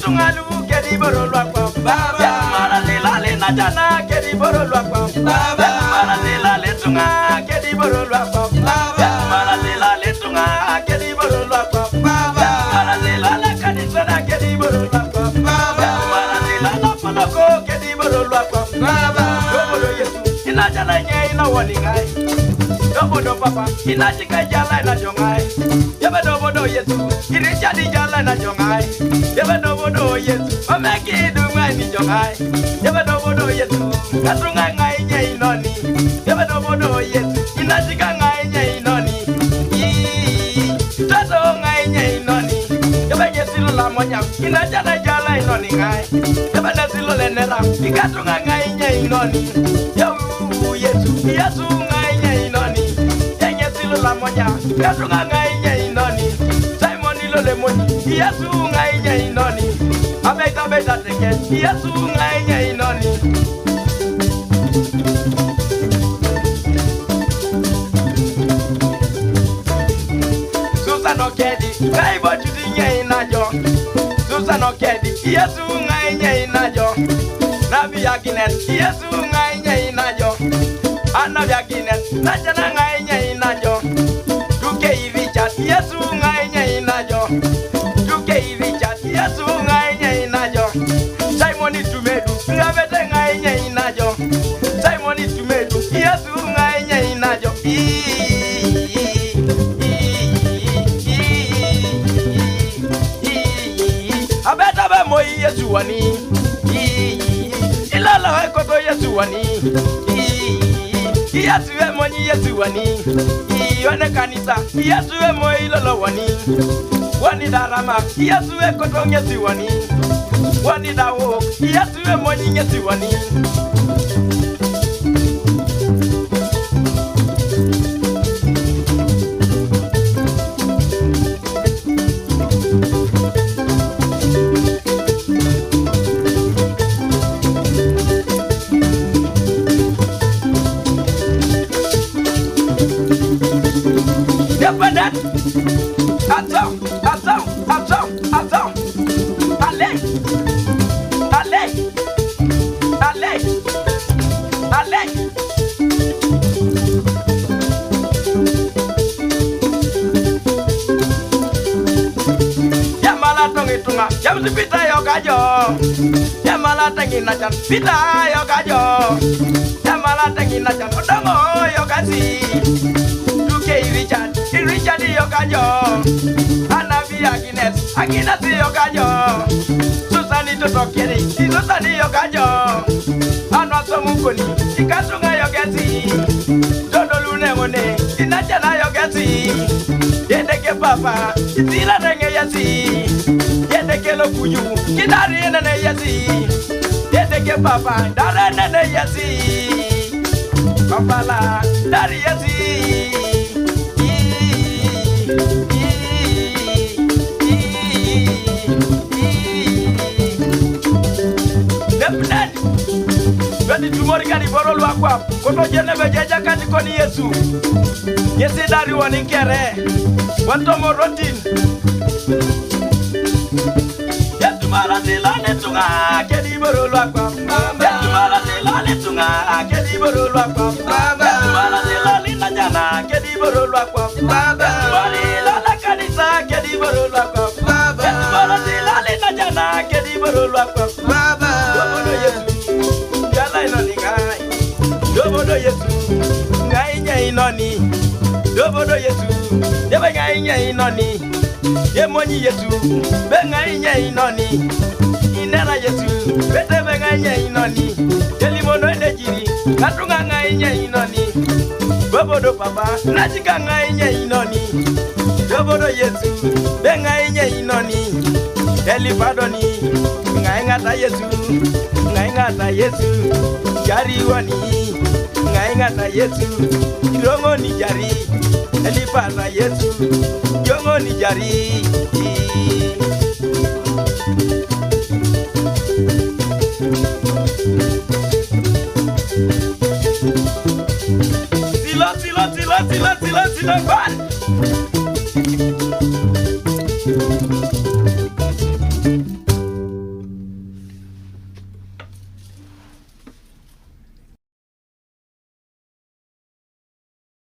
tungalu kedi borolwa kwa baba mara lilale na jana kedi borolwa kwa baba mara lilale tunga kedi borolwa kwa baba mara lilale tunga kedi borolwa kwa baba mara lilale kanisa na kedi borolwa kwa baba mara lilale poloko kedi borolwa kwa baba dobodo Yesu ina jana nye ina waningai dobodo papa ina chika jala ina jongai yaba dobodo Yesu iri jadi jala ina jongai yaba dobodo Yesu omeki dunga ni jongai yaba dobodo Yesu katunga ngai nye inoni yaba dobodo Yesu ina chika ngai nye inoni tato ngai nye inoni yaba Yesu la monya ina jala inoni ngai yaba nasilo lenera ikatunga ngai nye inoni Yesu ngai nye inoni la monya Yesu ngai nye inoni Simon lo le moni Yesu ngai nye inoni Abeta teke Yesu ngai nye inoni Susano kedi Kai bo chudi nye inajo Susano kedi Yesu ngai nye inajo Nabi Agnes Yesu ngai nye inajo Anabi Agnes Najana ngai nye inajo Yesu ngai nye inajo Duke Richard Yesu ngai nye inajo Simon Tumedu ngabete ngai nye inajo Simon Tumedu Yesu ngai nye inajo Abeta be moi Yesu wani Ilala ekoto Yesu wani Yesu e moni Yesu wani Yone kanisa Yesu e moi lolo wani Wani darama Yesu e koto Yesu wani Wani dawo Yesu e moni Yesu wani James Pita yo kajo Yamala tangi najan Pita yo kajo Yamala tangi najan Odongo yo kasi Duke Richard yo kajo Anabi Agnes yo kajo Susani Totokeri Susani yo kajo Anwa Somukoni Ikasunga yo kasi Dodolu Nemone Inajana yo kasi Yedeke papa Isila nenge yasi Yedeke lo kuyu Kidari nene yasi Yedeke papa Dara nene yasi Kampala Dari yasi Nepnet Wedi tumori kani borol wakwa Koto jenebe jeja kani koni Yesu Yesi dari waninkere Wantomo rotin Yesu mara silane tunga Kedi borol wakwa Yesu mara silane tunga Kedi borol wakwa Yesu mara silane najana Kedi borol wakwa Yesu mara silane kanisa Kedi borol wakwa Yesu mara silane najana Kedi borol wakwa Dobodo Yesu Jala inoni ngai Dobodo Yesu Ngai nye inoni Dobodo Yesu Yebe ngai nye inoni Yemoni Yesu Be ngai nye inoni Inera Yesu Bete be ngai nye inoni Yelimono enejiri Katunga ngai nye inoni Dobodo papa Najika ngai nye inoni Dobodo Yesu Be ngai nye inoni Elifadoni Ngai ngata Yesu Ngai ngata Yesu Jari wani Ngai ngata Yesu Irongo ni jari Elifada Yesu Yongo ni jari Silo ban